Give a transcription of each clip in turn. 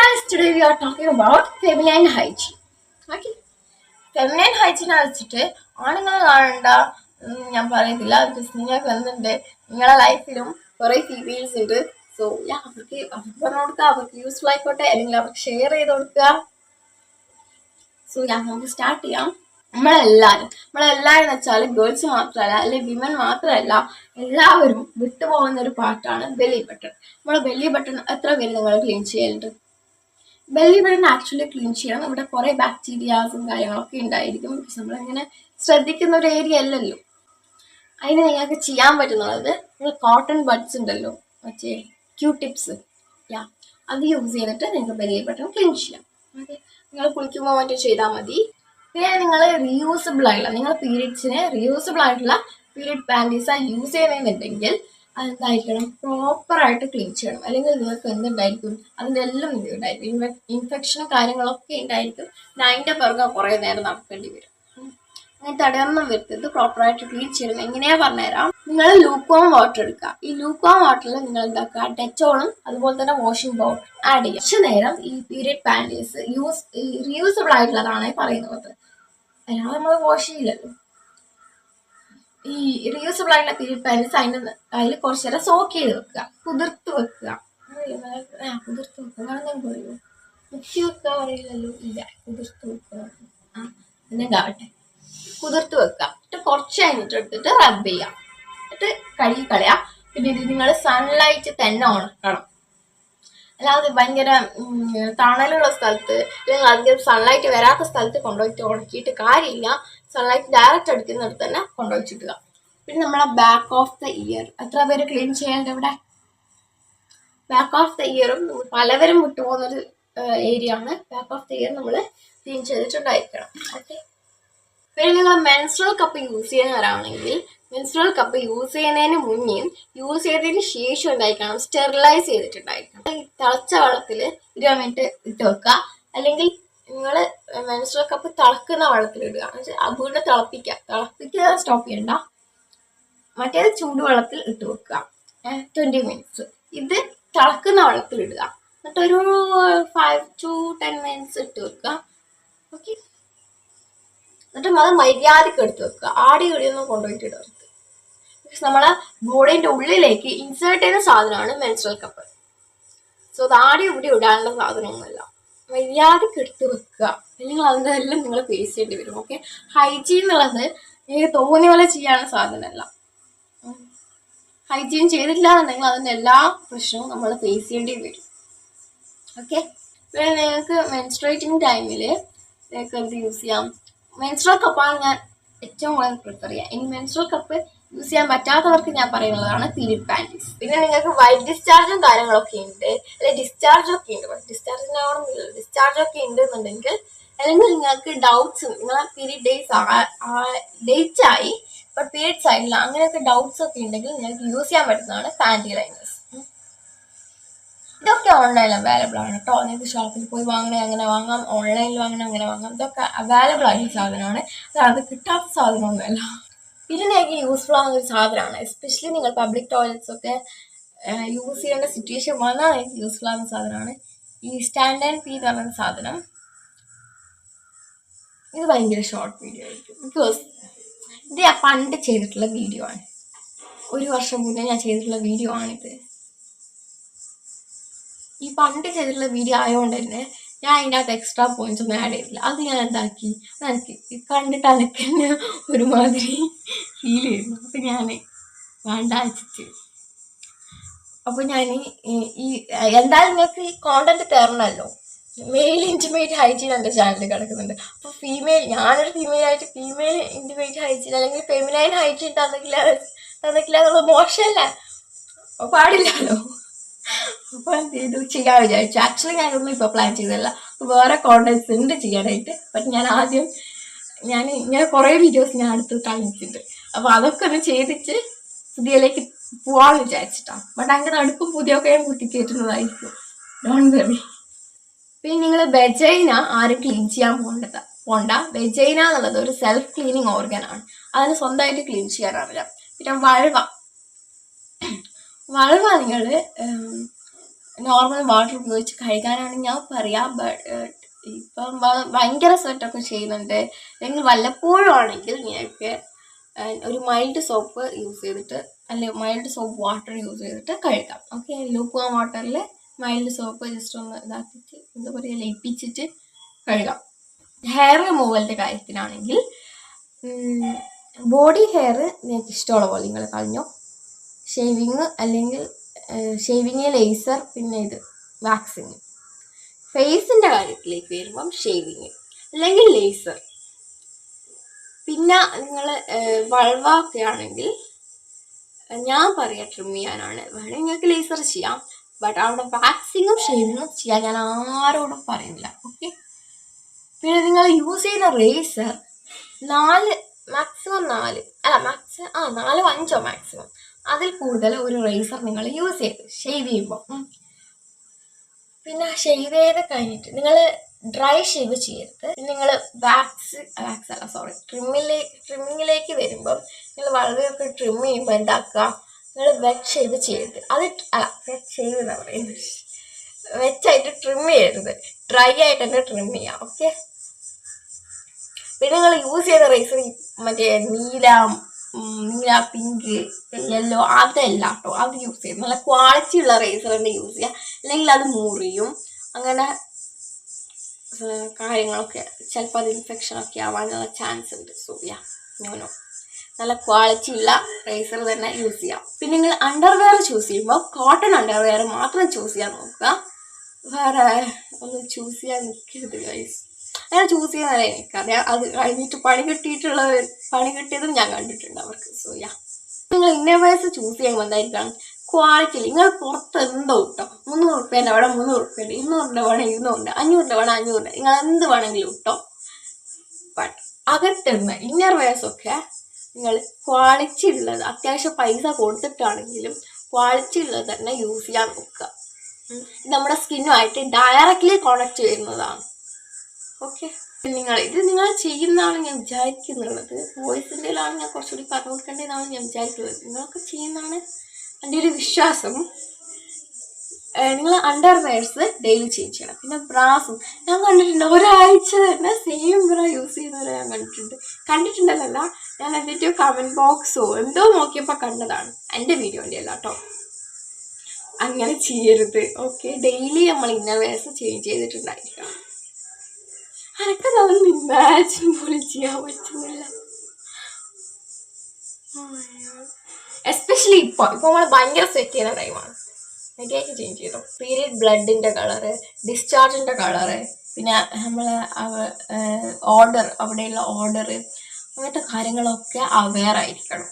guys, today we are talking about feminine hygiene. Okay, feminine hygiene വെച്ചിട്ട് ആണുങ്ങൾ കാണേണ്ട ഞാൻ പറയുന്നില്ല. നിങ്ങൾക്ക് എന്തുണ്ട്, നിങ്ങളുടെ ലൈഫിലും കുറേ ഫീമെയിൽസ് ഉണ്ട്. സോ അവർക്ക് പറഞ്ഞു കൊടുക്കുക, അവർക്ക് യൂസ്ഫുൾ ആയിക്കോട്ടെ, അല്ലെങ്കിൽ അവർക്ക് ഷെയർ ചെയ്ത് കൊടുക്കുക. സോ നമുക്ക് സ്റ്റാർട്ട് ചെയ്യാം. നമ്മളെല്ലാവരും വെച്ചാൽ ഗേൾസ് മാത്രമല്ല, അല്ലെങ്കിൽ വിമൻ മാത്രമല്ല, എല്ലാവരും വിട്ടുപോകുന്ന ഒരു പാർട്ടാണ് ബെല്ലി ബട്ടൺ. നമ്മളെ ബെല്ലി ബട്ടൺ എത്ര പേര് നിങ്ങൾ ക്ലീൻ ചെയ്യലുണ്ട്? ബെല്ലി ബട്ടൺ ആക്ച്വലി ക്ലീൻ ചെയ്യണം. ഇവിടെ കുറേ ബാക്ടീരിയാസും കാര്യങ്ങളൊക്കെ ഉണ്ടായിരിക്കും. പക്ഷെ നമ്മളിങ്ങനെ ശ്രദ്ധിക്കുന്ന ഒരു ഏരിയ അല്ലല്ലോ. അതിന് നിങ്ങൾക്ക് ചെയ്യാൻ പറ്റുന്നത്, നിങ്ങൾ കോട്ടൺ ബഡ്സ് ഉണ്ടല്ലോ, മറ്റേ ക്യൂടിപ്സ്, അത് യൂസ് ചെയ്തിട്ട് നിങ്ങൾക്ക് ബെല്ലി ബട്ടൺ ക്ലീൻ ചെയ്യാം. ഓക്കെ, നിങ്ങൾ കുളിക്കുമ്പോൾ മറ്റോ ചെയ്താൽ മതി. പിന്നെ നിങ്ങൾ റീയൂസബിൾ ആയിട്ടുള്ള, നിങ്ങൾ പീരീഡ്സിന് റീയൂസബിൾ ആയിട്ടുള്ള പീരീഡ് പാൻറ്റീസാണ് യൂസ് ചെയ്യുന്നതെന്നുണ്ടെങ്കിൽ അതെന്തായിരിക്കണം, പ്രോപ്പറായിട്ട് ക്ലീൻ ചെയ്യണം. അല്ലെങ്കിൽ നിങ്ങൾക്ക് എന്തുണ്ടായിരിക്കും, അതിൻ്റെ എല്ലാം ഉണ്ടായിരിക്കും, ഇൻഫെക്ഷനും കാര്യങ്ങളൊക്കെ ഉണ്ടായിരിക്കും. അതിൻ്റെ പിറകെ കുറേ നേരം നടക്കേണ്ടി വരും. അങ്ങനത്തെ അടയൊന്നും വരുത്തത്, പ്രോപ്പറായിട്ട് ക്ലീൻ ചെയ്യണം. എങ്ങനെയാ പറഞ്ഞുതരാം. നിങ്ങൾ ലൂക്കോം വാട്ടർ എടുക്കുക. ഈ ലൂക്കോം വാട്ടറിൽ നിങ്ങൾ എന്താക്കുക, ഡെറ്റോളും അതുപോലെ തന്നെ വാഷിംഗ് പൗഡർ ആഡ് ചെയ്യുക. കുറച്ച് നേരം ഈ പീരിയഡ് പാൻറ്റീസ് റീയൂസബിൾ ആയിട്ടുള്ളതാണ് പറയുന്നത്, അല്ലാതെ നമ്മൾ വാഷ് ചെയ്യില്ലല്ലോ. ഈ റീയൂസബിൾ ആയിട്ടുള്ള പീരിയഡ് പാൻറ്റീസ് അതിൽ കുറച്ച് നേരം സോക്ക് ചെയ്ത് വെക്കുക, കുതിർത്ത് വെക്കുക. കുതിർത്ത് വെക്കുക വേണമെന്ന് പറയുമോ, മുക്കി വെക്കുക പറയില്ലല്ലോ, ഇല്ല, കുതിർത്ത് വെക്കുക. പിന്നെ കാട്ടെ, കുതിർത്ത് വെക്കുക. എന്നിട്ട് കുറച്ച് കഴിഞ്ഞിട്ട് എടുത്തിട്ട് റബ്ബ് ചെയ്യാം, എന്നിട്ട് കഴുകി കളയാം. പിന്നെ ഇത് നിങ്ങൾ സൺലൈറ്റ് തന്നെ ഉണക്കണം. അല്ലാതെ ഭയങ്കര തണലുള്ള സ്ഥലത്ത്, അല്ലെങ്കിൽ അധികം സൺലൈറ്റ് വരാത്ത സ്ഥലത്ത് കൊണ്ടുപോയിട്ട് ഉണക്കിയിട്ട് കാര്യമില്ല. സൺലൈറ്റ് ഡയറക്റ്റ് അടിക്കുന്നിടത്ത് തന്നെ കൊണ്ടുവച്ചിട്ടുക. പിന്നെ നമ്മളെ ബാക്ക് ഓഫ് ദ ഇയർ എത്ര പേര് ക്ലീൻ ചെയ്യേണ്ടത്? ഇവിടെ ബാക്ക് ഓഫ് ദ ഇയറും പലവരും വിട്ടുപോകുന്നൊരു ഏരിയ ആണ്. ബാക്ക് ഓഫ് ദ ഇയർ നമ്മൾ ക്ലീൻ ചെയ്തിട്ടുണ്ടായിരിക്കണം. ഓക്കെ, പിന്നെ നിങ്ങൾ മെൻസ്ട്രൽ കപ്പ് യൂസ് ചെയ്യുന്നവരാണെങ്കിൽ മെൻസ്ട്രൽ കപ്പ് യൂസ് ചെയ്യുന്നതിന് മുന്നേയും യൂസ് ചെയ്തതിന് ശേഷം എന്തായിരിക്കണം, സ്റ്റെറിലൈസ് ചെയ്തിട്ടുണ്ടായിരിക്കണം. തിളച്ച വെള്ളത്തിൽ 20 മിനിറ്റ് ഇട്ട് വെക്കുക. അല്ലെങ്കിൽ നിങ്ങൾ മെൻസ്ട്രൽ കപ്പ് തിളക്കുന്ന വെള്ളത്തിൽ ഇടുക. വീണ്ടും തിളപ്പിക്കുക സ്റ്റോപ്പ് ചെയ്യണ്ട. മറ്റേത് ചൂടുവെള്ളത്തിൽ ഇട്ട് വെക്കുക 20 മിനിറ്റ്സ്. ഇത് തിളക്കുന്ന വെള്ളത്തിൽ ഇടുക. എന്നിട്ട് ഒരു 5 to 10 മിനിറ്റ്സ് ഇട്ട് വെക്കുക. ഓക്കെ, എന്നിട്ട് അത് മര്യാദക്ക് എടുത്ത് വെക്കുക. ആടി ഇടിയൊന്നും കൊണ്ടുപോയിട്ട് ഇടരുത്. നമ്മളെ ബോഡീൻ്റെ ഉള്ളിലേക്ക് ഇൻസേർട്ട് ചെയ്യുന്ന സാധനമാണ് മെൻസ്ട്രൽ കപ്പ്. സോ അത് ആടി ഇവിടെ ഇടാനുള്ള സാധനമൊന്നുമല്ല. മര്യാദക്ക് എടുത്ത് വെക്കുക, അല്ലെങ്കിൽ അതിൻ്റെ എല്ലാം നിങ്ങൾ ഫേസ് ചെയ്യേണ്ടി വരും. ഓക്കെ, ഹൈജീൻ എന്നുള്ളത് എനിക്ക് തോന്നിയ പോലെ ചെയ്യാനുള്ള സാധനമല്ല. ഹൈജീൻ ചെയ്തിട്ടില്ല എന്നുണ്ടെങ്കിൽ അതിൻ്റെ എല്ലാ പ്രശ്നവും നമ്മൾ ഫേസ് ചെയ്യേണ്ടി വരും. ഓക്കെ, പിന്നെ നിങ്ങൾക്ക് മെൻസ്ട്രേറ്റിംഗ് ടൈമിൽ നിങ്ങൾക്ക് എന്ത് യൂസ് ചെയ്യാം, മെൻസ്ട്രൽ കപ്പാണ് ഞാൻ ഏറ്റവും കൂടുതൽ പ്രിഫർ ചെയ്യുക. ഇനി മെൻസ്ട്രൽ കപ്പ് യൂസ് ചെയ്യാൻ പറ്റാത്തവർക്ക് ഞാൻ പറയുന്നതാണ് പീരിയഡ് പാൻറ്റീസ്. പിന്നെ നിങ്ങൾക്ക് വൈറ്റ് ഡിസ്ചാർജും കാര്യങ്ങളൊക്കെ ഉണ്ട്, അല്ലെങ്കിൽ ഡിസ്ചാർജൊക്കെ ഉണ്ട്. ഡിസ്ചാർജിനാവണമെന്നില്ല, ഡിസ്ചാർജൊക്കെ ഉണ്ട് എന്നുണ്ടെങ്കിൽ, അല്ലെങ്കിൽ നിങ്ങൾക്ക് ഡൗട്ട്സ്, നിങ്ങളെ പീരിയഡ് ഡേറ്റ്സ് ആയി ബട്ട് പീരിയഡ്സ് ആയില്ല, അങ്ങനെയൊക്കെ ഡൗട്ട്സ് ഒക്കെ ഉണ്ടെങ്കിൽ നിങ്ങൾക്ക് യൂസ് ചെയ്യാൻ പറ്റുന്നതാണ് പാൻറ്റി ലൈനേഴ്സ്. ഇതൊക്കെ ഓൺലൈനിൽ അവൈലബിൾ ആണ് കേട്ടോ. നിങ്ങൾക്ക് ഷോപ്പിൽ പോയി വാങ്ങണേ അങ്ങനെ വാങ്ങാം, ഓൺലൈനിൽ വാങ്ങണേ അങ്ങനെ വാങ്ങാം. ഇതൊക്കെ അവൈലബിൾ ആയിട്ടുള്ള സാധനമാണ്, അത് കിട്ടാത്ത സാധനമൊന്നുമല്ല. പിന്നെ നിങ്ങൾക്ക് യൂസ്ഫുൾ ആകുന്ന ഒരു സാധനമാണ്, എസ്പെഷ്യലി നിങ്ങൾ പബ്ലിക് ടോയ്ലറ്റ്സ് ഒക്കെ യൂസ് ചെയ്യേണ്ട സിറ്റുവേഷൻ വന്നാൽ എനിക്ക് യൂസ്ഫുൾ ആകുന്ന സാധനമാണ് ഈ സ്റ്റാൻഡ് ആൻഡ് പീ എന്ന് പറയുന്ന സാധനം. ഇത് ഭയങ്കര ഷോർട്ട് വീഡിയോ ആയിരിക്കും, ബിക്കോസ് ഇത് ഞാൻ പണ്ട് ചെയ്തിട്ടുള്ള വീഡിയോ ആണ്. 1 വർഷം മുന്നേ ഞാൻ ചെയ്തിട്ടുള്ള വീഡിയോ ആണിത്. ഈ പണ്ട് ചെയ്തിട്ടുള്ള വീഡിയോ ആയതുകൊണ്ട് തന്നെ ഞാൻ അതിൻ്റെ അകത്ത് എക്സ്ട്രാ പോയിന്റ്സ് ഒന്നും ആഡ് ചെയ്തില്ല. അത് ഞാൻ എന്താക്കി, എനിക്ക് കണ്ടിട്ട് അതൊക്കെ തന്നെ ഒരുമാതിരി ഫീൽ ചെയ്യുന്നു. അപ്പം ഞാൻ വേണ്ട വെച്ചിട്ട്, അപ്പോൾ ഞാൻ ഈ എന്തായാലും നിങ്ങൾക്ക് ഈ കോണ്ടന്റ് തരണമല്ലോ. മെയിൽ ഇൻറ്റിമേറ്റ് ഹൈജീൻ എൻ്റെ ചാനലിൽ കിടക്കുന്നുണ്ട്. അപ്പോൾ ഞാനൊരു ഫീമെയിലായിട്ട് ഫീമെയിൽ ഇൻറ്റിമേറ്റ് ഹൈജീൻ അല്ലെങ്കിൽ ഫെമിനൈൻ ഹൈജീൻ തന്നിക്കില്ല എന്നുള്ളത് മോശമല്ല, പാടില്ലല്ലോ. അപ്പോൾ എന്ത് ചെയ്തു, ചെയ്യാൻ വിചാരിച്ചു. ആക്ച്വലി ഞാനൊന്നും ഇപ്പോൾ പ്ലാൻ ചെയ്തല്ല, വേറെ കോണ്ടന്റ്സ് ഉണ്ട് ചെയ്യാനായിട്ട്. ബട്ട് ഞാൻ ഇങ്ങനെ കുറേ വീഡിയോസ് ഞാൻ അടുത്ത് കാണിച്ചിട്ടുണ്ട്. അപ്പോൾ അതൊക്കെ ഒന്ന് ചെയ്തിട്ട് പുതിയതിലേക്ക് പോവാമെന്ന് വിചാരിച്ചിട്ടാണ്. ബട്ട് അങ്ങനെ അടുക്കും പുതിയൊക്കെ ഞാൻ കുത്തിക്കയറ്റുന്നതായിരിക്കും, ഡോണ്ട് വെറി. പിന്നെ നിങ്ങൾ വെജൈന ആരും ക്ലീൻ ചെയ്യാൻ പോണ്ട. വെജൈന എന്നുള്ളത് ഒരു സെൽഫ് ക്ലീനിങ് ഓർഗനാണ്, അതിന് സ്വന്തമായിട്ട് ക്ലീൻ ചെയ്യാൻ അറിയാം. പിന്നെ വൾവ നിങ്ങൾ നോർമൽ വാട്ടർ ഉപയോഗിച്ച് കഴുകാനാണ് ഞാൻ പറയാ. ഇപ്പം ഭയങ്കര സ്വെറ്റൊക്കെ ചെയ്യുന്നുണ്ട് അല്ലെങ്കിൽ വല്ലപ്പോഴും ആണെങ്കിൽ നിങ്ങൾക്ക് ഒരു മൈൽഡ് സോപ്പ് യൂസ് ചെയ്തിട്ട് അല്ലെങ്കിൽ മൈൽഡ് സോപ്പ് വാട്ടർ യൂസ് ചെയ്തിട്ട് കഴുകാം. ഓക്കെ, ലൂക്ക് വാട്ടറിൽ മൈൽഡ് സോപ്പ് ജസ്റ്റ് ഒന്ന് ഇതാക്കിയിട്ട് എന്താ പറയുക ലയിപ്പിച്ചിട്ട് കഴുകാം. ഹെയർ റിമൂവലിൻ്റെ കാര്യത്തിലാണെങ്കിൽ ബോഡി ഹെയർ നിങ്ങൾക്ക് ഇഷ്ടമുള്ള പോലെ നിങ്ങൾ കളഞ്ഞോ. ഷേവിങ് അല്ലെങ്കിൽ ഷേവിങ്, ലേസർ, പിന്നെ ഇത് വാക്സിങ്. ഫേസിൻ്റെ കാര്യത്തിലേക്ക് വരുമ്പം ഷേവിങ് അല്ലെങ്കിൽ ലേസർ. പിന്നെ നിങ്ങൾ വൾവൊക്കെ ആണെങ്കിൽ ഞാൻ പറയാം ട്രിം ചെയ്യാനാണ്. വേണമെങ്കിൽ നിങ്ങൾക്ക് ലേസർ ചെയ്യാം, ബട്ട് അവിടെ വാക്സിങ്ങും ഷേവിങ്ങും ചെയ്യാൻ ഞാൻ ആരോടും പറയുന്നില്ല. ഓക്കെ, പിന്നെ നിങ്ങൾ യൂസ് ചെയ്യുന്ന റേസർ 4 മാക്സിമം 4 4 5 മാക്സിമം, അതിൽ കൂടുതൽ ഒരു റേസർ നിങ്ങൾ യൂസ് ചെയ്ത് ഷേവ് ചെയ്യുമ്പോൾ. പിന്നെ ഷേവ് ചെയ്ത് കഴിഞ്ഞിട്ട് നിങ്ങൾ ഡ്രൈ ഷേവ് ചെയ്യരുത്. നിങ്ങൾ ട്രിമ്മിങ്ങിലേക്ക് വരുമ്പം നിങ്ങൾ വളരെയൊക്കെ ട്രിം ചെയ്യുമ്പോൾ എന്താക്കുക, നിങ്ങൾ വെറ്റ് ഷേവ് ചെയ്യരുത്. വെറ്റ് ഷേവ് എന്നാ പറയുന്നത്, വെച്ചായിട്ട് ട്രിം ചെയ്യരുത്, ഡ്രൈ ആയിട്ട് തന്നെ ട്രിം ചെയ്യാം. ഓക്കെ, പിന്നെ നിങ്ങൾ യൂസ് ചെയ്ത റേസർ മറ്റേ നീല, പിങ്ക്, യെല്ലോ അതല്ല കേട്ടോ, അത് യൂസ് ചെയ്യും. നല്ല ക്വാളിറ്റി ഉള്ള റേസർ തന്നെ യൂസ് ചെയ്യുക, അല്ലെങ്കിൽ അത് മുറിയും, അങ്ങനെ കാര്യങ്ങളൊക്കെ ചിലപ്പോൾ അത് ഇൻഫെക്ഷനൊക്കെ ആവാനുള്ള ചാൻസ് ഉണ്ട്. സോ നോനോ, നല്ല ക്വാളിറ്റി ഉള്ള റേസർ തന്നെ യൂസ് ചെയ്യാം. പിന്നെ നിങ്ങൾ അണ്ടർവെയർ ചൂസ് ചെയ്യുമ്പോൾ കോട്ടൺ അണ്ടർവെയർ മാത്രം ചൂസ് ചെയ്യാൻ നോക്കുക, വേറെ ഒന്ന് ചൂസ് ചെയ്യാൻ നിൽക്കരുത് ഗൈസ്. അങ്ങനെ ചൂസ് ചെയ്യുന്നതല്ലേ എനിക്കറിയാം, അത് കഴിഞ്ഞിട്ട് പണി കിട്ടിയതും ഞാൻ കണ്ടിട്ടുണ്ട് അവർക്ക്. സോ നിങ്ങൾ ഇന്നർവെയർസ് ചൂസ് ചെയ്യുമ്പോൾ എന്തായിരിക്കണം ക്വാളിറ്റി. നിങ്ങൾ പുറത്ത് എന്തോ ഇട്ടോ, 300 റുപ്യേൻ്റെ അവിടെ 300 റുപ്യുണ്ട്, 200 വേണം 200, 500 വേണം 500, നിങ്ങൾ എന്ത് വേണമെങ്കിലും ഇട്ടോ. ബട്ട് അകത്തുനിന്ന് ഇന്നർവെയർസൊക്കെ നിങ്ങൾ ക്വാളിറ്റി ഉള്ളത്, അത്യാവശ്യം പൈസ കൊടുത്തിട്ടാണെങ്കിലും ക്വാളിറ്റി ഉള്ളത് തന്നെ യൂസ് ചെയ്യാൻ നോക്കുക. നമ്മുടെ സ്കിന്നുമായിട്ട് ഡയറക്റ്റ്ലി കോണക്ട് ചെയ്യുന്നതാണ്. ഓക്കെ, നിങ്ങൾ ചെയ്യുന്നതാണ് ഞാൻ വിചാരിക്കുന്നുള്ളത്. വോയിസിൻ്റെയിലാണ് ഞാൻ കുറച്ചുകൂടി പറഞ്ഞു കൊടുക്കേണ്ടതാണ് ഞാൻ വിചാരിക്കുന്നത്. നിങ്ങളൊക്കെ ചെയ്യുന്നതാണ് എൻ്റെ ഒരു വിശ്വാസം. നിങ്ങൾ അണ്ടർവെയർസ് ഡെയിലി ചേഞ്ച് ചെയ്യണം. പിന്നെ ബ്രാസും ഞാൻ കണ്ടിട്ടുണ്ട്, ഒരാഴ്ച തന്നെ സെയിം ബ്രാ യൂസ് ചെയ്യുന്നവരെ ഞാൻ കണ്ടിട്ടുണ്ടല്ല, ഞാൻ എൻ്റെ കമൻറ്റ് ബോക്സോ എന്തോ നോക്കിയപ്പോൾ കണ്ടതാണ്, എൻ്റെ വീഡിയോൻ്റെ അല്ല കേട്ടോ. അങ്ങനെ ചെയ്യരുത്. ഓക്കെ, ഡെയിലി നമ്മൾ ഇന്നർവെയർസ് ചേഞ്ച് ചെയ്തിട്ടുണ്ടായിരിക്കണം. അനക്ക് അതൊന്നും ഇമാജിൻ പോലും ചെയ്യാൻ പറ്റുന്നില്ല. എസ്പെഷ്യലി ഇപ്പോൾ നമ്മൾ ഭയങ്കര സെറ്റ് ചെയ്യുന്ന ടൈമാണ്. നെഗേറ്റ് ചേഞ്ച് ചെയ്തോ, പീരിയഡ് ബ്ലഡിൻ്റെ കളറ്, ഡിസ്ചാർജിൻ്റെ കളറ്, പിന്നെ നമ്മളെ ഓർഡർ, അവിടെയുള്ള ഓർഡർ, അങ്ങനത്തെ കാര്യങ്ങളൊക്കെ അവെയർ ആയിരിക്കണം.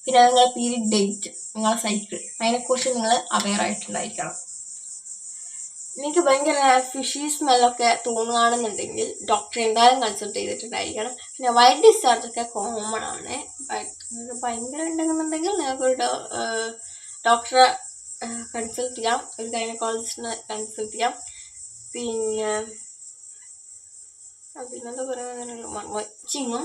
പിന്നെ നിങ്ങളെ പീരിയഡ് ഡേറ്റ്, നിങ്ങളെ സൈക്കിൾ, അതിനെക്കുറിച്ച് നിങ്ങൾ അവെയർ ആയിട്ടുണ്ടായിരിക്കണം. എനിക്ക് ഭയങ്കര ഫിഷി സ്മെല്ലൊക്കെ തോന്നുകയാണെന്നുണ്ടെങ്കിൽ ഡോക്ടറെ എന്തായാലും കൺസൾട്ട് ചെയ്തിട്ടുണ്ടായിരിക്കണം. പിന്നെ വൈറ്റ് ഡിസ്ചാർജൊക്കെ കോമൺ ആണ്, ബട്ട് നിങ്ങൾക്ക് ഭയങ്കര ഉണ്ടെന്നുണ്ടെങ്കിൽ നിങ്ങൾക്കൊരു ഡോക്ടറെ കൺസൾട്ട് ചെയ്യാം, ഒരു ഗൈനക്കോളജിസ്റ്റിനെ കൺസൾട്ട് ചെയ്യാം. പിന്നെന്താ പറയുക, ഇച്ചിങ്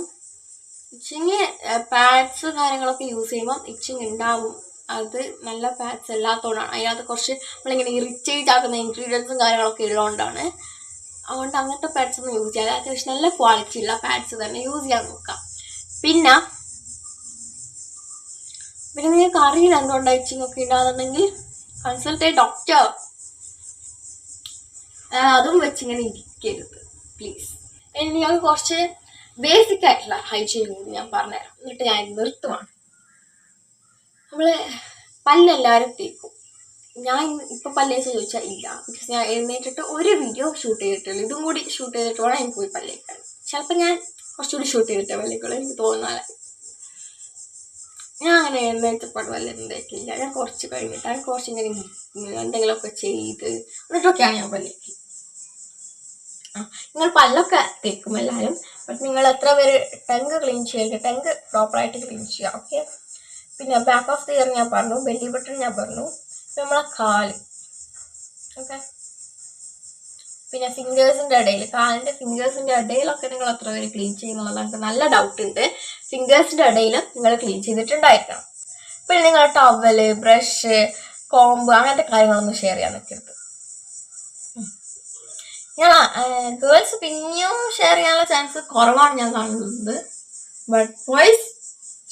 പാഡ്സ് കാര്യങ്ങളൊക്കെ യൂസ് ചെയ്യുമ്പോൾ ഇച്ചിങ് ഉണ്ടാവും. അത് നല്ല പാഡ്സ് അല്ലാത്തതുകൊണ്ടാണ്, അതിനകത്ത് കുറച്ച് നമ്മളിങ്ങനെ ഇറിറ്റേറ്റ് ആക്കുന്ന ഇൻഗ്രീഡിയൻസും കാര്യങ്ങളൊക്കെ ഉള്ളതുകൊണ്ടാണ്. അതുകൊണ്ട് അങ്ങനത്തെ പാഡ്സ് ഒന്നും യൂസ് ചെയ്യാതെ അത്യാവശ്യം നല്ല ക്വാളിറ്റി ഉള്ള പാഡ്സ് തന്നെ യൂസ് ചെയ്യാൻ നോക്കാം. പിന്നെ നിങ്ങൾക്ക് അറിയില്ല എന്തുകൊണ്ടാണ് ഇച്ചിങ് ഒക്കെ ഉണ്ടാകുന്നുണ്ടെങ്കിൽ കൺസൾട്ട് ഡോക്ടർ. അതും വെച്ചിങ്ങനെ ഇരിക്കരുത് പ്ലീസ്. നിങ്ങൾക്ക് കുറച്ച് ബേസിക് ആയിട്ടുള്ള ഹൈജീൻ ഞാൻ പറഞ്ഞുതരാം, എന്നിട്ട് ഞാൻ നിർത്തുവാണ്. നമ്മൾ പല്ലെല്ലാവരും തേക്കും. ഞാൻ ഇപ്പം പല്ലേച്ച് ചോദിച്ചാൽ ഇല്ല, ബിക്കോസ് ഞാൻ എഴുന്നേറ്റിട്ട് ഒരു വീഡിയോ ഷൂട്ട് ചെയ്തിട്ടുള്ളൂ. ഇതും കൂടി ഷൂട്ട് ചെയ്തിട്ട് വേണം എനിക്ക് പോയി പല്ലേക്കാൻ. ചിലപ്പോൾ ഞാൻ കുറച്ചുകൂടി ഷൂട്ട് ചെയ്തിട്ടേ പല്ലേക്കുള്ളൂ, എനിക്ക് തോന്നുന്നാലായി. ഞാൻ അങ്ങനെ എഴുന്നേറ്റപ്പോൾ പല്ലൊന്നും തേക്കില്ല. ഞാൻ കുറച്ച് കഴിഞ്ഞിട്ടാണ് കുറച്ചിങ്ങനെ എന്തെങ്കിലുമൊക്കെ ചെയ്ത് എന്നിട്ടൊക്കെയാണ് ഞാൻ പല്ലേക്ക്. നിങ്ങൾ പല്ലൊക്കെ തേക്കും എല്ലാവരും, ബട്ട് നിങ്ങൾ എത്ര പേര് ടങ്ക് ക്ലീൻ ചെയ്യരുത്, ടങ്ക് പ്രോപ്പറായിട്ട് ക്ലീൻ ചെയ്യുക. ഓക്കെ, പിന്നെ ബാക്ക് ഓഫ് ദി ഇയർ ഞാൻ പറഞ്ഞു, ബെല്ലി ബട്ടൺ ഞാൻ പറഞ്ഞു, നമ്മളെ കാല്. ഓക്കെ, പിന്നെ ഫിംഗേഴ്സിൻ്റെ ഇടയിൽ, കാലിൻ്റെ ഫിംഗേഴ്സിൻ്റെ ഇടയിലൊക്കെ നിങ്ങൾ എത്ര പേര് ക്ലീൻ ചെയ്യുന്നുള്ളത് എനിക്ക് നല്ല ഡൗട്ട് ഉണ്ട്. ഫിംഗേഴ്സിൻ്റെ ഇടയിൽ നിങ്ങൾ ക്ലീൻ ചെയ്തിട്ടുണ്ടായിരിക്കണം. പിന്നെ നിങ്ങൾ ടവല്, ബ്രഷ്, കോംബ് അങ്ങനത്തെ കാര്യങ്ങളൊന്നും ഷെയർ ചെയ്യാൻ നിൽക്കരുത്. ഞാൻ ഗേൾസ് പിന്നെയും ഷെയർ ചെയ്യാനുള്ള ചാൻസ് കുറവാണ് ഞാൻ കാണുന്നത്. ബട്ട് ബോയ്സ്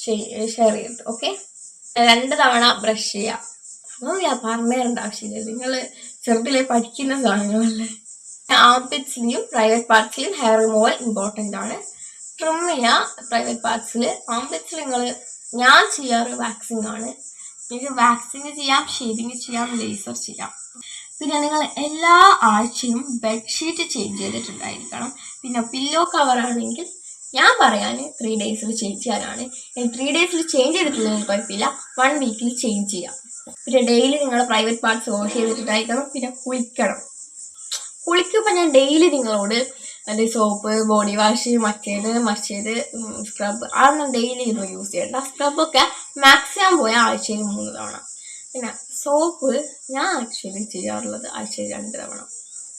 ഷെയർ ചെയ്യരുത്. ഓക്കെ, 2 തവണ ബ്രഷ് ചെയ്യാം. അതൊന്നും ഞാൻ പറഞ്ഞു തരേണ്ട ആവശ്യമില്ല, നിങ്ങൾ ചെറുതിലെ പഠിക്കുന്ന സാധനങ്ങളല്ലേ. ആംപിറ്റ്സിലും പ്രൈവറ്റ് പാർട്സിലും ഹെയർ റിമൂവൽ ഇമ്പോർട്ടൻ്റ് ആണ്. ട്രിം ചെയ്യുക പ്രൈവറ്റ് പാർട്സിൽ. ആംപിറ്റ്സിൽ ഞാൻ ചെയ്യാറ് വാക്സിങ് ആണ്. നിങ്ങൾക്ക് വാക്സിങ് ചെയ്യാം, ഷേവിങ് ചെയ്യാം, ലേസർ ചെയ്യാം. പിന്നെ നിങ്ങൾ എല്ലാ ആഴ്ചയും ബെഡ്ഷീറ്റ് ചേഞ്ച് ചെയ്തിട്ടുണ്ടായിരിക്കണം. പിന്നെ പില്ലോ കവർ ആണെങ്കിൽ ഞാൻ പറയാൻ 3 ഡേയ്സിൽ ചേഞ്ച് ചെയ്യാനാണ്. 3 ഡേയ്സിൽ ചേഞ്ച് ചെയ്തിട്ടില്ലെങ്കിൽ കുഴപ്പമില്ല, 1 വീക്കിൽ ചേഞ്ച് ചെയ്യാം. പിന്നെ ഡെയിലി നിങ്ങൾ പ്രൈവറ്റ് പാർട്സ് വാഷ് ചെയ്തിട്ടുണ്ടായിരിക്കണം. പിന്നെ കുളിക്കുമ്പോൾ ഞാൻ ഡെയിലി നിങ്ങളോട് അതിൻ്റെ സോപ്പ്, ബോഡി വാഷ്, മറ്റേത് സ്ക്രബ് അതൊന്നും ഡെയിലി ഒന്നും യൂസ് ചെയ്യണ്ട. സ്ക്രബൊക്കെ മാക്സിമം പോയാൽ ആഴ്ചയിൽ 3 തവണ. പിന്നെ സോപ്പ് ഞാൻ ആക്ച്വലി ചെയ്യാറുള്ളത് ആഴ്ചയിൽ 2 തവണ.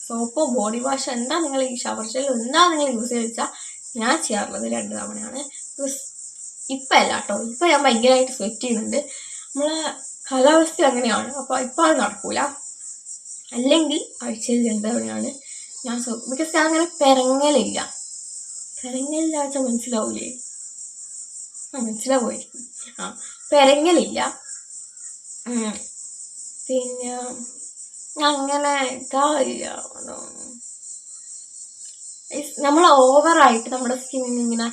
സോപ്പോ ബോഡി വാഷ് എന്താ നിങ്ങൾ ഈ ഷവർ ജെല്ലോ എന്താ നിങ്ങൾ യൂസ് ചെയ്ത് വെച്ചാൽ ഞാൻ ചെയ്യാറുള്ളത് 2 തവണയാണ്. ഇപ്പം അല്ല കേട്ടോ, ഇപ്പം ഞാൻ ഭയങ്കരമായിട്ട് സ്വെറ്റ് ചെയ്യുന്നുണ്ട്. നമ്മളെ കാലാവസ്ഥ അങ്ങനെയാണ്, അപ്പോൾ ഇപ്പം അത് നടക്കൂല. അല്ലെങ്കിൽ ആഴ്ചയിൽ 2 തവണയാണ് ഞാൻ സോപ്പ്. ബിക്കോസ് ഞാൻ അങ്ങനെ പെരങ്ങലില്ല വെച്ചാൽ മനസ്സിലാവൂലേ? മനസ്സിലാവുമായിരിക്കും. പെരങ്ങലില്ല. പിന്നെ അങ്ങനെ ഇതായില്ല. നമ്മൾ ഓവറായിട്ട് നമ്മുടെ സ്കിന്നിന് ഇങ്ങനെ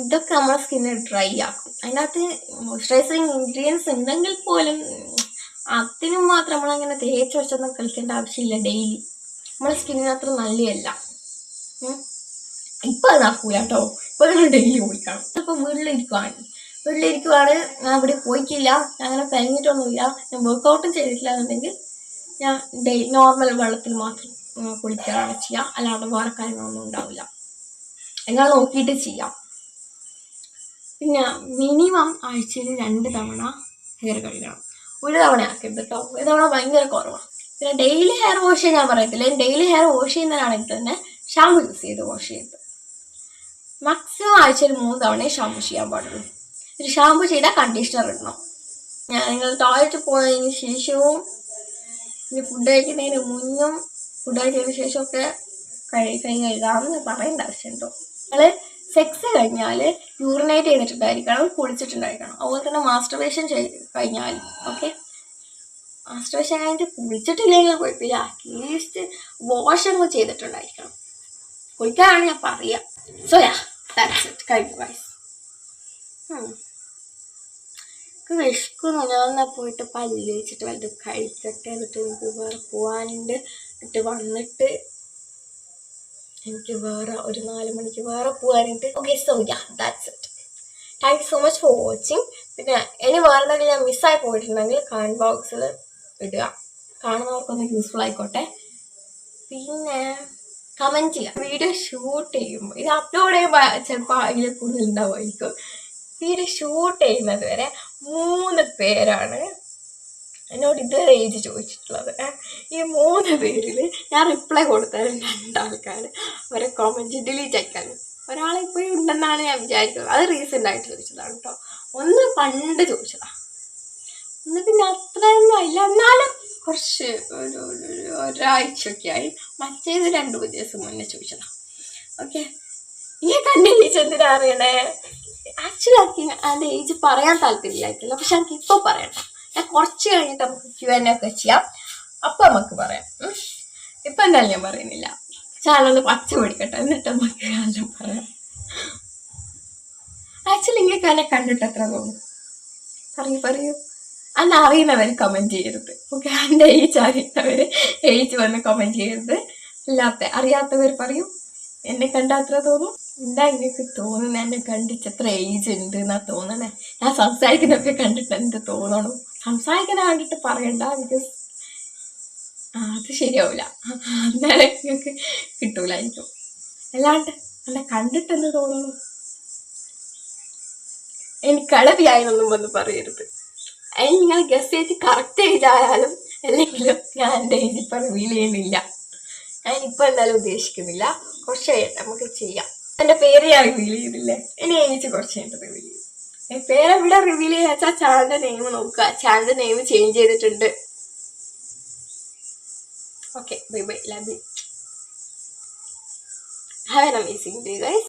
ഇതൊക്കെ നമ്മുടെ സ്കിന്നിന് ഡ്രൈ ആക്കും. അതിനകത്ത് മോയ്സ്ചറൈസിങ് ഇൻഗ്രീഡിയൻസ് ഉണ്ടെങ്കിൽ പോലും അതിനും മാത്രം നമ്മളങ്ങനെ തേച്ച് വെച്ചൊന്നും കളിക്കേണ്ട ആവശ്യമില്ല. ഡെയിലി നമ്മുടെ സ്കിന്നിന് അത്ര നല്ലതല്ല. ഇപ്പം അത് നടക്കൂല കേട്ടോ. ഇപ്പം നിങ്ങൾ ഡെയിലി കുളിക്കണം. ഇപ്പം വീട്ടിലിരിക്കുവാണ് ഞാൻ ഇവിടെ പോയിട്ടില്ല, ഞാൻ അങ്ങനെ കഴിഞ്ഞിട്ടൊന്നുമില്ല, ഞാൻ വർക്കൗട്ടും ചെയ്തിട്ടില്ല എന്നുണ്ടെങ്കിൽ ഞാൻ നോർമൽ വെള്ളത്തിൽ മാത്രം കുളിക്കാറാണ് ചെയ്യുക. അല്ലാണ്ട് വേറെ കാര്യങ്ങളൊന്നും ഉണ്ടാവില്ല. നിങ്ങൾ നോക്കിയിട്ട് ചെയ്യാം. പിന്നെ മിനിമം ആഴ്ചയിൽ 2 തവണ ഹെയർ കഴുകണം. 1 തവണ ആക്കരുത് കേട്ടോ. 1 തവണ ഭയങ്കര കുറവാണ്. പിന്നെ ഡെയിലി ഹെയർ വാഷ് ചെയ്യാൻ ഞാൻ പറയത്തില്ല. ഡെയിലി ഹെയർ വാഷ് ചെയ്യുന്നതിനാണെങ്കിൽ തന്നെ ഷാമ്പു യൂസ് ചെയ്ത് വാഷ് ചെയ്ത് മാക്സിമം ആഴ്ചയിൽ 3 തവണയെ ഷാമ്പു ചെയ്യാൻ പാടുള്ളൂ. ഒരു ഷാമ്പു ചെയ്താൽ കണ്ടീഷണർ ഇടണം. നിങ്ങൾ ടോയ്ലറ്റ് പോയതിന് ശേഷവും ഫുഡ് കഴിക്കുന്നതിന് മുന്നും ഫുഡ് കഴിച്ചതിന് ശേഷമൊക്കെ കൈ കഴുകാമെന്ന് പറയേണ്ട ആവശ്യമുണ്ടോ? നിങ്ങൾ സെക്സ് കഴിഞ്ഞാൽ യൂറിനേറ്റ് ചെയ്തിട്ടുണ്ടായിരിക്കണം, കുളിച്ചിട്ടുണ്ടായിരിക്കണം. അതുപോലെ തന്നെ മാസ്റ്റർബേഷൻ കഴിഞ്ഞാൽ ഓക്കെ. മാസ്റ്റർബേഷൻ കഴിഞ്ഞിട്ട് കുളിച്ചിട്ടില്ലെങ്കിൽ കുഴപ്പമില്ല, അറ്റ്ലീസ്റ്റ് വാഷ് അങ്ങ് ചെയ്തിട്ടുണ്ടായിരിക്കണം. കുളിക്കാനാണ് ഞാൻ പറയാം. So yeah that's it. കഴിഞ്ഞു ഗൈസ്. വിശക്കുന്നു. ഞാൻ എന്നാൽ പോയിട്ട് പല്ല് വെച്ചിട്ട് വല്ലതും കഴിക്കട്ടെ. എന്നിട്ട് എനിക്ക് വേറെ പോകാനുണ്ട്. എന്നിട്ട് വന്നിട്ട് എനിക്ക് വേറെ ഒരു 4 മണിക്ക് വേറെ പോകാനുണ്ട്. Okay, so yeah that's it. Thank you so much for watching. പിന്നെ ഇനി വേറെ എന്തെങ്കിലും ഞാൻ മിസ്സായി പോയിട്ടുണ്ടെങ്കിൽ കമൻറ്റ് ബോക്സിൽ ഇടുക. കാണുന്നവർക്കൊന്ന് യൂസ്ഫുൾ ആയിക്കോട്ടെ. പിന്നെ കമൻറ്റ് ചെയ്യുക. വീഡിയോ ഷൂട്ട് ചെയ്യുമ്പോൾ ഇത് അപ്ലോഡ് ചെയ്യുമ്പോൾ ചിലപ്പോൾ അതിൽ കൂടുതൽ ഉണ്ടാവുമായിരിക്കും. വീഡിയോ ഷൂട്ട് ചെയ്യുന്നത് വരെ 3 പേരാണ് എന്നോട് ഇതുവരെ ഏജ് ചോദിച്ചിട്ടുള്ളത്. ഈ 3 പേരിൽ ഞാൻ റിപ്ലൈ കൊടുത്താലും 2 ആൾക്കാർ അവരെ കോമൻറ്റ് ഡിലീറ്റ് ആക്കാനും ഒരാളിപ്പോഴും ഉണ്ടെന്നാണ് ഞാൻ വിചാരിക്കുന്നത്. അത് റീസെൻ്റ് ആയിട്ട് ചോദിച്ചതാണ് കേട്ടോ. ഒന്ന് പണ്ട് ചോദിച്ചതാണ്, ഒന്ന് പിന്നെ അത്രയൊന്നും ആയില്ല, എന്നാലും കുറച്ച് ഒരാഴ്ചയൊക്കെ ആയി. മറ്റേത് 2 ദിവസം മുന്നേ ചോദിച്ചതാണ്. ഓക്കെ, ഇനി കണ്ട ഏജ് എന്തിനാ അറിയണേ? ആക്ച്വലി എനിക്ക് അതിൻ്റെ ഏജ് പറയാൻ താല്പര്യമില്ലായിട്ടില്ല, പക്ഷെ എനിക്ക് ഇപ്പോൾ പറയണ്ട. ഞാൻ കുറച്ച് കഴിഞ്ഞിട്ട് നമുക്ക് Q&A ഒക്കെ ചെയ്യാം, അപ്പം നമുക്ക് പറയാം. ഇപ്പം എന്തായാലും ഞാൻ പറയുന്നില്ല. ചാനലൊന്ന് പച്ച പിടിക്കട്ടെ, എന്നിട്ട് നമുക്ക് കാലം പറയാം. ആക്ച്വലി നിങ്ങൾക്ക് എന്നെ കണ്ടിട്ട് എത്ര തോന്നും? പറയൂ. അന്ന് അറിയുന്നവർ കമൻറ്റ് ചെയ്യരുത്. ഓക്കെ, എൻ്റെ ഏജ് അറിയുന്നവർ ഏജ് വന്ന് കമൻറ്റ് ചെയ്യരുത്. അറിയാത്തവർ പറയൂ എന്നെ കണ്ടാൽ അത്ര തോന്നും. എന്താ നിങ്ങൾക്ക് തോന്നുന്നത്? എന്നെ കണ്ടിട്ട് എത്ര ഏജ് ഉണ്ട് എന്നാ തോന്നണേ? ഞാൻ സംസാരിക്കുന്നതൊക്കെ കണ്ടിട്ട് എന്ത് തോന്നണം? സംസാരിക്കുന്ന കണ്ടിട്ട് പറയണ്ട, ബിക്കോസ് അത് ശരിയാവില്ല. അന്നേരം നിങ്ങൾക്ക് കിട്ടൂലായിരിക്കും. അല്ലാണ്ട് എന്നെ കണ്ടിട്ട് എന്ത് തോന്നണം? എനിക്ക് കളവിയായെന്നൊന്നും വന്ന് പറയരുത്. അതിന് നിങ്ങൾ ഗസ് ചെയ്ത് കറക്റ്റ് ഏജ് ആയാലും അല്ലെങ്കിലും ഞാൻ എൻ്റെ ഏജ് ഇപ്പം റിവീൽ ചെയ്യുന്നില്ല. ഞാനിപ്പോൾ എന്തായാലും ഉദ്ദേശിക്കുന്നില്ല. കുറച്ച് കഴിഞ്ഞിട്ട് നമുക്ക് ചെയ്യാം. എൻ്റെ പേര് ഞാൻ റിവീൽ ചെയ്തില്ലേ, ഇനി ഏജ് കുറച്ച് കഴിഞ്ഞിട്ട് റിവീൽ ചെയ്യും. പേരെവിടെ റിവീൽ ചെയ്യുക വെച്ചാൽ ചാനലിൻ്റെ നെയിം നോക്കുക. ചാനലിൻ്റെ നെയിം ചേഞ്ച് ചെയ്തിട്ടുണ്ട്. Okay bye bye, love you, have an amazing day guys.